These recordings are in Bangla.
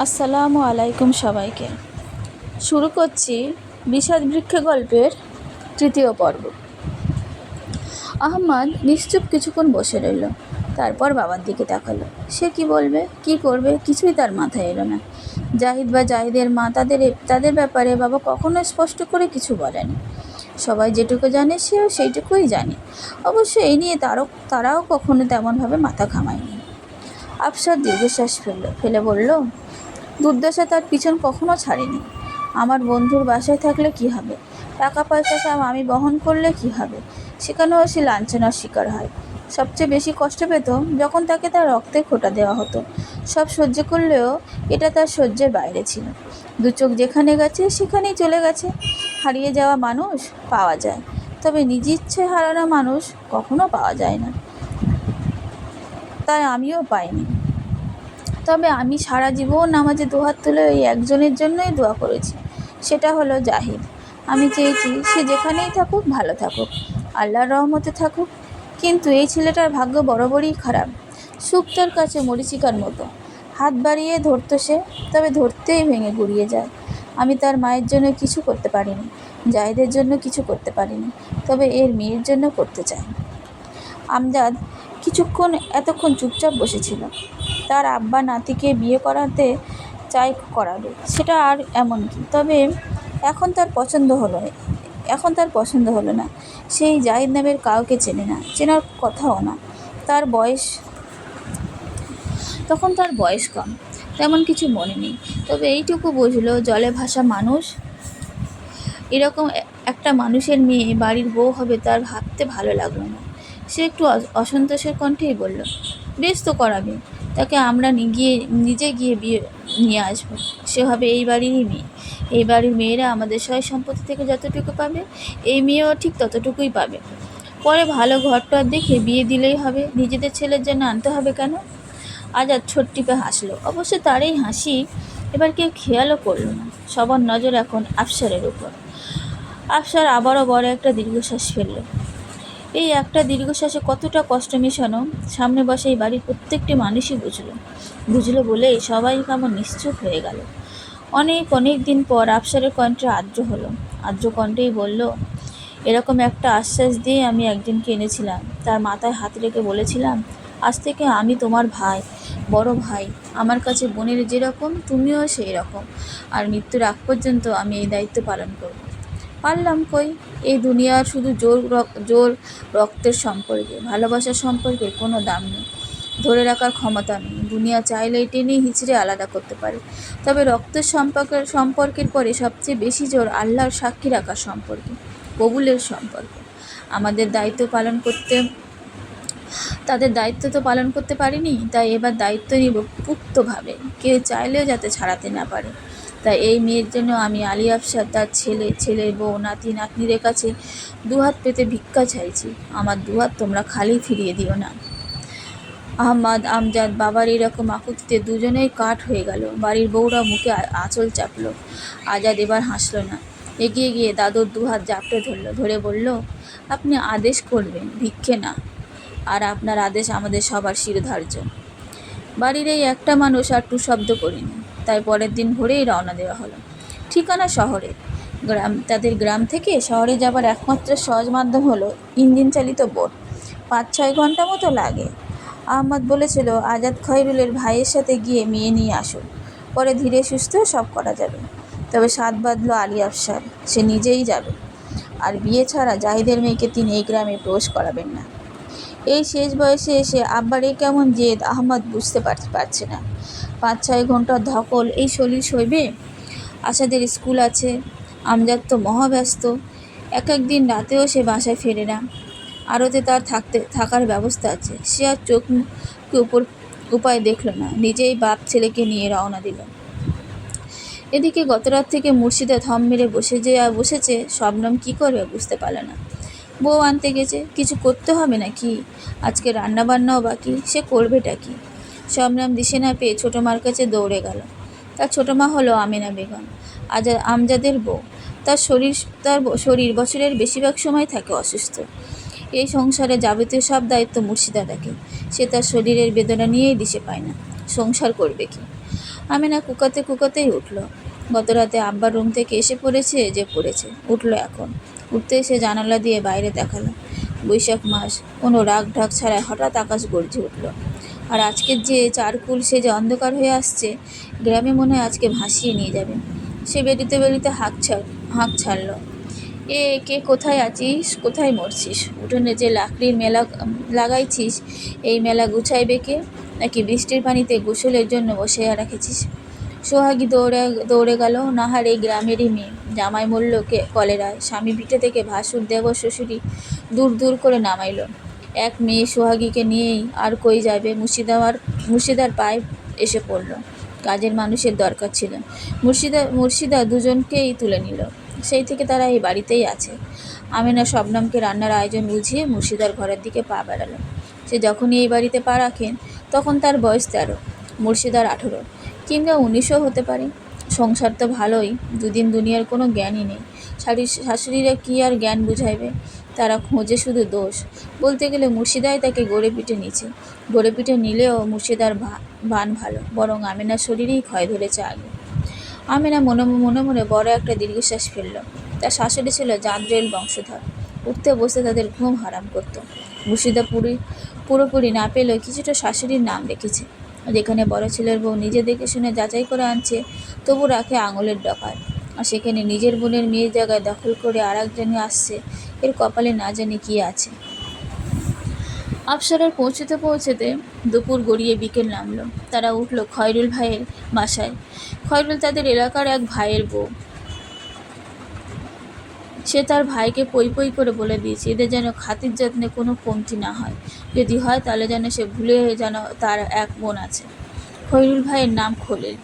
আসসালামু আলাইকুম সবাইকে। শুরু করছি বিষাদ বৃক্ষ গল্পের তৃতীয় পর্ব। আহম্মদ নিশ্চুপ কিছুক্ষণ বসে রইল, তারপর বাবার দিকে তাকালো। সে কি বলবে, কি করবে, কিছুই তার মাথায় এলো না। জাহিদ বা জাহিদের মা তাদের ব্যাপারে বাবা কখনো স্পষ্ট করে কিছু বলেনি। সবাই যেটুকু জানে সেও সেইটুকুই জানে। অবশ্য এই নিয়ে তারাও কখনো তেমনভাবে মাথা ঘামায়নি। আফসার দীর্ঘশ্বাস ফেলে বলল, দুর্দশা তার পিছন কখনো ছাড়েনি। আমার বন্ধুর বাসায় থাকলে কি হবে, টাকা পয়সা সব আমি বহন করলে কি হবে, সেখানেও সে লাঞ্ছনার শিকার হয়। সবচেয়ে বেশি কষ্ট পেত যখন তাকে তার রক্তে খোঁটা দেওয়া হতো। সব সহ্য করলেও এটা তার সহ্যের বাইরে ছিল। দু চোখ যেখানে গেছে সেখানেই চলে গেছে। হারিয়ে যাওয়া মানুষ পাওয়া যায়, তবে নিজ ইচ্ছায় হারানো মানুষ কখনো পাওয়া যায় না। তাই আমিও পাইনি। তবে আমি সারা জীবন নামাজে দুহাত তুলে ওই একজনের জন্যই দোয়া করেছি, সেটা হলো জাহিদ। আমি চেয়েছি সে যেখানেই থাকুক ভালো থাকুক, আল্লাহর রহমতে থাকুক। কিন্তু এই ছেলেটার ভাগ্য বরাবরই খারাপ। সুখ তার কাছে মরীচিকার মতো। হাত বাড়িয়ে ধরতো সে, তবে ধরতেই ভেঙে গুড়িয়ে যায়। আমি তার মায়ের জন্য কিছু করতে পারিনি, জাহিদের জন্য কিছু করতে পারিনি, তবে এর মেয়ের জন্য করতে চাই। আমজাদ এতক্ষণ চুপচাপ বসেছিল। তার আব্বা নাতিকে বিয়ে করাতে করাবে, সেটা আর এমন কি। তবে এখন তার পছন্দ হলো না। সেই জাহিদ নামের কাউকে চেনে না, চেনার কথাও না। তখন তার বয়স কম, তেমন কিছু মনে নেই। তবে এইটুকু বুঝলো, জলে ভাসা মানুষ এরকম একটা মানুষের মেয়ে বাড়ির বউ হবে তার ভাবতে ভালো লাগলো না। সে একটু অসন্তোষের কণ্ঠেই বলল, বেশ তো করাবে, তাকে আমরা নিজে গিয়ে বিয়ে নিয়ে আসবো। সে হবে এই বাড়িরই মেয়ে। এই বাড়ির মেয়েরা আমাদের সয় সম্পত্তি থেকে যতটুকু পাবে, এই মেয়েও ঠিক ততটুকুই পাবে। পরে ভালো ঘরটর দেখে বিয়ে দিলেই হবে। নিজেদের ছেলের জন্য আনতে হবে কেন? আজাদ ঠোঁট টিপে হাসলো। অবশ্য তার এই হাসি এবার কেউ খেয়ালও করলো না। সবার নজর এখন আফসারের উপর। আফসার আবারও বড় একটা দীর্ঘশ্বাস ফেলল। এই একটা দীর্ঘশ্বাসে কতটা কষ্ট মেশানো সামনে বসে এই বাড়ির প্রত্যেকটি মানুষই বুঝলো বলেই সবাই কেমন নিশ্চুপ হয়ে গেল। অনেক দিন পর আফসারের কণ্ঠে আর্দ্র কণ্ঠেই বলল, এরকম একটা আশ্বাস দিয়ে আমি একজনকে এনেছিলাম। তার মাথায় হাত রেখে বলেছিলাম, আজ থেকে আমি তোমার ভাই, বড় ভাই। আমার কাছে বোনের যেরকম তুমিও সেই রকম, আর মৃত্যুর আগ পর্যন্ত আমি এই দায়িত্ব পালন করব। পারলাম কই? এই দুনিয়ার শুধু জোর রক্তের সম্পর্কে, ভালোবাসার সম্পর্কে কোনো দাম নেই, ধরে রাখার ক্ষমতা নেই। দুনিয়া চাইলেই টেনে হিচড়ে আলাদা করতে পারে। তবে রক্তের সম্পর্কের পরে সবচেয়ে বেশি জোর আল্লাহর সাক্ষী রাখার সম্পর্কে, কবুলের সম্পর্ক। তাদের দায়িত্ব তো পালন করতে পারিনি, তাই এবার দায়িত্ব নিব পুক্তভাবে, কেউ চাইলেও যাতে ছাড়াতে না পারে। তাই এই মেয়ের জন্য আমি আলী আফসার তার ছেলের বউ, নাতি নাতনিদের কাছে দুহাত পেতে ভিক্ষা চাইছি। আমার দুহাত তোমরা খালি ফিরিয়ে দিও না। আহম্মদ, আমজাদ বাবার এরকম আকুতিতে দুজনেই কাঠ হয়ে গেল। বাড়ির বউরা মুখে আঁচল চাপল। আজাদ এবার হাসল না, এগিয়ে গিয়ে দাদুর দুহাত জাপটে ধরে বলল, আপনি আদেশ করবেন, ভিক্ষে না। আর আপনার আদেশ আমাদের সবার শিরোধার্য। বাড়ির এই একটা মানুষ আর টু শব্দ করিনি। তাই পরের দিন ভোরেই রওনা দেওয়া হলো। ঠিকানা শহরে। তাদের গ্রাম থেকে শহরে যাবার একমাত্র সহজ মাধ্যম হলো ইঞ্জিন চালিত বোট। 5-6 ঘন্টা মতো লাগে। আহমদ বলেছিল, আজাদ খয়রুলের ভাইয়ের সাথে গিয়ে মেয়ে নিয়ে আসুন, পরে ধীরে সুস্থ সব করা যাবে। তবে সাধ বাঁধল আলী আফসার, সে নিজেই যাবে। আর বিয়ে ছাড়া জাহিদের মেয়েকে তিনি এই গ্রামে প্রবেশ করাবেন না। এই শেষ বয়সে এসে আব্বার এই কেমন জেদ আহমদ বুঝতে পারছে না। 5-6 ঘন্টার ধকল এই শরীর সইবে? আশাদের স্কুল আছে, আমজাদ তো মহাব্যস্ত। একদিন রাতেও সে বাসায় ফেরে না। আড়তে তার থাকার ব্যবস্থা আছে। সে আর চোখ মুখে উপায় দেখল না, নিজেই বাপ ছেলেকে নিয়ে রওনা দিল। এদিকে গতরাত থেকে মুর্শিদা থম মেরে বসেছে। শবনম কি করবে বুঝতে পারল না। বউ আনতে গেছে, কিছু করতে হবে না কি? আজকে রান্নাবান্নাও বাকি, সে করবেটা কি? শবনম দিশে না পেয়ে ছোটো মার কাছে দৌড়ে গেল। তার ছোটো মা হলো আমেনা বেগম, আমজাদের বউ। তার শরীর বছরের বেশিরভাগ সময় থাকে অসুস্থ। এই সংসারে যাবতীয় সব দায়িত্ব মুর্শিদা দেখে। সে তার শরীরের বেদনা নিয়েই দিশে পায় না, সংসার করবে কি? আমেনা কুকাতে কুকাতেই উঠল। গত রাতে আব্বার রুম থেকে এসে পড়েছে যে পড়েছে, উঠল এখন। উঠতে এসে জানালা দিয়ে বাইরে তাকালো। বৈশাখ মাস, কোনো রাগ ঢাক ছাড়াই হঠাৎ আকাশ গর্জে উঠল। আর আজকের যে চারকুল সে যে অন্ধকার হয়ে আসছে, গ্রামে মনে হয় আজকে ভাসিয়ে নিয়ে যাবে। সে বেরিতে বেরিতে হাঁক ছাড়ল। কে কোথায় আছিস, কোথায় মরছিস? উঠোনে যে লাকড়ির মেলা লাগাইছিস, এই মেলা গুছাইবে কে? নাকি বৃষ্টির পানিতে গোসলের জন্য বসিয়ে রেখেছিস? সোহাগী দৌড়ে গেল। নাহার এই গ্রামেরই মেয়ে, জামাই মরল কলেরায়, স্বামী পিঠে থেকে ভাসুর দেবর শ্বশুরি দূর দূর করে নামাইল। এক মেয়ে সোহাগীকে নিয়েই আর কই যাবে? মুর্শিদার পায়ে এসে পড়ল। কাজের মানুষের দরকার ছিল। মুর্শিদা দুজনকেই তুলে নিল। সেই থেকে তারা এই বাড়িতেই আছে। আমেনা শবনমকে রান্নার আয়োজন বুঝিয়ে মুর্শিদার ঘরের দিকে পা বাড়ালো। সে যখনই এই বাড়িতে পা রাখেন তখন তার বয়স 13, মুর্শিদার 18 কিংবা 19ও হতে পারে। সংসার তো ভালোই, দুদিন দুনিয়ার কোনো জ্ঞানই নেই। শাশুড়িরা কি আর জ্ঞান বুঝাইবে? তারা খোঁজে শুধু দোষ। বলতে গেলে মুর্শিদাই তাকে গড়ে পিটে নিচ্ছে। গড়ে পিটে নিলেও মুর্শিদার বান ভালো, বরং আমেনার শরীরেই ক্ষয় ধরেছে আগে। আমেনা মনে মনে বড় একটা দীর্ঘশ্বাস ফেলল। তার শাশুড়ি ছিল জাঁদরেল বংশধর। উঠতে বসতে তাদের ঘুম হারাম করত। মুর্শিদা পুরোপুরি না পেলেও কিছুটা শাশুড়ির নাম রেখেছে। যেখানে বড় ছেলের বউ নিজে দেখে শুনে যাচাই করে আনছে, তবু রাখে আঙুলের ডকায়। আর সেখানে নিজের বোনের মেয়ের জায়গায় দখল করে আর একজনে আসছে, এর কপালে না জানি কি আছে। আফসারার পৌঁছতে দুপুর গড়িয়ে বিকেল নামলো। তারা উঠল খয়রুল ভাইয়ের বাসায়। খয়রুল তাদের এলাকার এক ভাইয়ের বউ। সে তার ভাইকে পই করে বলে দিয়েছে এদের যেন খাতির যত্নে কোনো কমতি না হয়, যদি হয় তাহলে যেন সে ভুলে যেন তার এক বোন আছে। খয়রুল ভাইয়ের নাম খলিল।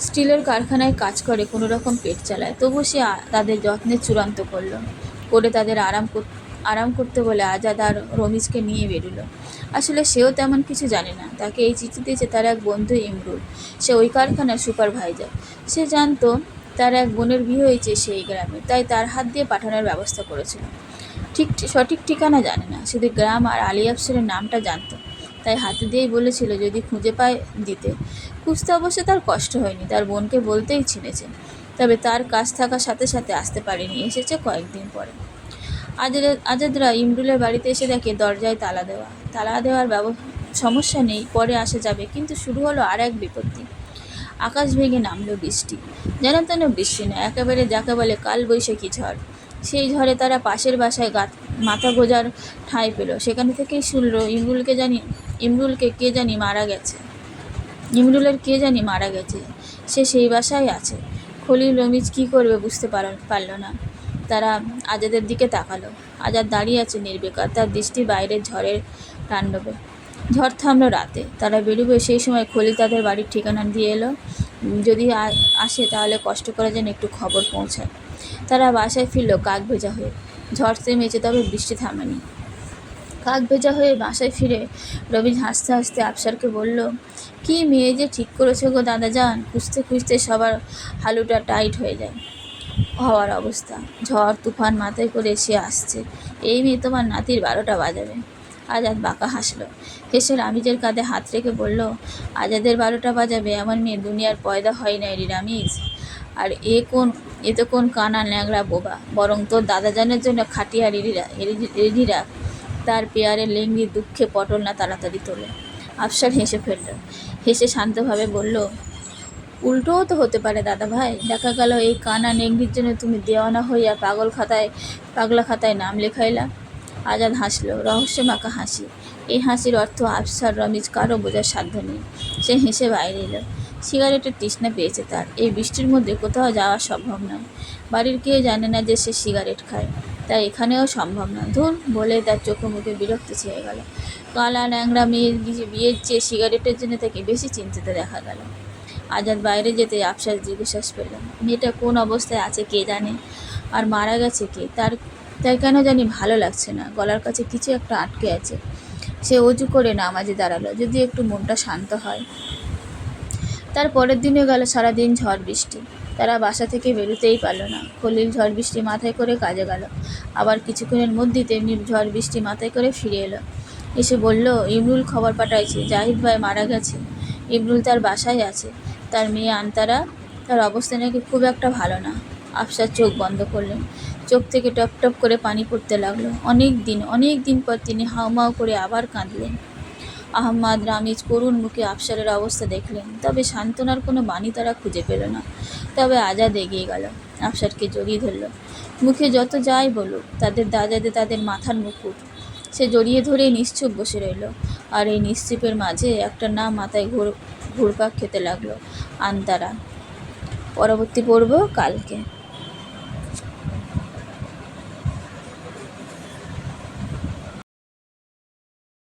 স্টিলের কারখানায় কাজ করে, কোনো রকম পেট চালায়। তবু সে তাদের যত্নে চূড়ান্ত করে তাদের আরাম করতে বলে আজাদ আর রমিজকে নিয়ে বেরোলো। আসলে সেও তেমন কিছু জানে না। তাকে এই চিঠি দিয়েছে তার এক বন্ধু ইমরুল। সে ওই কারখানার সুপারভাইজার। সে জানতো তার এক বোনের বিয়ে হয়েছে সেই গ্রামে, তাই তার হাত দিয়ে পাঠানোর ব্যবস্থা করেছিল। সঠিক ঠিকানা জানে না, শুধু গ্রাম আর আলী আফসারের নামটা জানতো। তাই হাতে দিয়েই বলেছিল যদি খুঁজে পায় দিতে। খুঁজতে অবশ্য তার কষ্ট হয়নি, তার বোনকে বলতেই ছিনেছে। তবে তার কাজ থাকার সাথে সাথে আসতে পারেনি, এসেছে কয়েকদিন পরে। আজাদরা ইমরুলের বাড়িতে এসে দেখে দরজায় তালা দেওয়ার সমস্যা নেই, পরে আসা যাবে। কিন্তু শুরু হলো আর এক বিপত্তি। আকাশ ভেঙে নামলো বৃষ্টি। যেন তেন বৃষ্টি না, একেবারে যাকে বলে কালবৈশাখী ঝড়। সেই ঝড়ে তারা পাশের বাসায় মাথা গোজার ঠাঁই পেল। সেখান থেকেই শুনল ইমরুলের কে জানি মারা গেছে। সে সেই বাসায় আছে। খলিল রমিজ কী করবে বুঝতে পারল না। তারা আজাদের দিকে তাকালো। আজাদ দাঁড়িয়ে আছে নির্বিকার, তার দৃষ্টি বাইরের ঝড়ের তাণ্ডবে। ঝড় থামলো রাতে। তারা বেরোবে সেই সময় খলিল তাদের বাড়ির ঠিকানা দিয়ে এলো। যদি আসে তাহলে কষ্ট করে যেন একটু খবর পৌঁছায়। তারা বাসায় ফিরল কাক ভেজা হয়ে। ঝড় থেমেছে, তবে বৃষ্টি থামেনি। কাক ভেজা হয়ে বাসায় ফিরে রবিজ হাসতে হাসতে আফসারকে বলল, কি মেয়ে যে ঠিক করেছে গো দাদাজান, খুঁজতে খুঁজতে সবার হালুটা টাইট হওয়ার অবস্থা। ঝড় তুফান মাথায় করে সে আসছে। এই মেয়ে তোমার নাতির 12টা বাজাবে। আজাদ বাঁকা হাসলো। হেসে রামিজের কাঁধে হাত রেখে বলল, আজাদের 12টা বাজাবে এমন মেয়ে দুনিয়ার পয়দা হয় নাই রে রামিজ। আর এ তো কোন কানা ন্যাংরা বোবা, বরং তোর দাদাজানের জন্য খাটিয়া রেডি রাখ। তার পেয়ারের লেঙ্গি দুঃখে পটল না তাড়াতাড়ি তোলে। আফসার হেসে ফেলল। হেসে শান্তভাবে বলল, উল্টোও তো হতে পারে দাদা ভাই। দেখা গেল এই কানা নেংড়ির জন্য তুমি দেওয়ানা হইয়া পাগলা খাতায় নাম লেখাইলা। আজাদ হাসলো, রহস্যমাখা হাসি। এই হাসির অর্থ আফসার রমিজ কারও বোঝার সাধ্য নেই। সে হেসে বাইরে এলো। সিগারেটের তৃষ্ণা পেয়েছে তার। এই বৃষ্টির মধ্যে কোথাও যাওয়া সম্ভব নয়। বাড়ির কেউ জানে না যে সে সিগারেট খায়, তাই এখানেও সম্ভব নয়। ধুর বলে তার চোখে মুখে বিরক্ত ছেয়ে গেল। কালা ন্যাংরা মেয়ের বিয়ের চেয়ে সিগারেটের জন্য তাকে বেশি চিন্তিত দেখা গেল। আজাদ বাইরে যেতে আফসার দীর্ঘশ্বাস পেল। মেয়েটা কোন অবস্থায় আছে কে জানে, আর মারা গেছে কে, তাই কেন জানি ভালো লাগছে না। গলার কাছে কিছু একটা আটকে আছে। সে অজু করে নামাজে দাঁড়ালো, যদি একটু মনটা শান্ত হয়। তার পরের দিনে গেল সারাদিন ঝড় বৃষ্টি। তারা বাসা থেকে বেরোতেই পারল না। খলিল ঝড় বৃষ্টি মাথায় করে কাজে গেল। আবার কিছুক্ষণের মধ্যেই তেমনি ঝড় বৃষ্টি মাথায় করে ফিরে এলো। এসে বলল, ইমরুল খবর পাঠাইছে জাহিদ ভাই মারা গেছে। ইবনুল তার বাসায় আছে। তার মেয়ে আন্তারা, তার অবস্থা নাকি খুব একটা ভালো না। আফসার চোখ বন্ধ করলেন। চোখ থেকে টপ টপ করে পানি পড়তে লাগলো। অনেক দিন পর তিনি হাউমাউ করে আবার কাঁদলেন। আহমাদ রামিজ করুণ মুখে আফসারের অবস্থা দেখলেন, তবে সান্ত্বনার কোনো বাণী তারা খুঁজে পেল না। তবে আজাদ এগিয়ে গেল, আফসারকে জড়িয়ে ধরল। মুখে যত যাই বলুক, তাদের দাদাদে তাদের মাথার মুকুট। সে জড়িয়ে ধরে নিশ্চুপ বসে রইল। আর এই নিশ্চুপের মাঝে একটা নাম মাথায় ঘুরপাক খেতে লাগলো, আন্তারা। পরবর্তী পর্ব কালকে।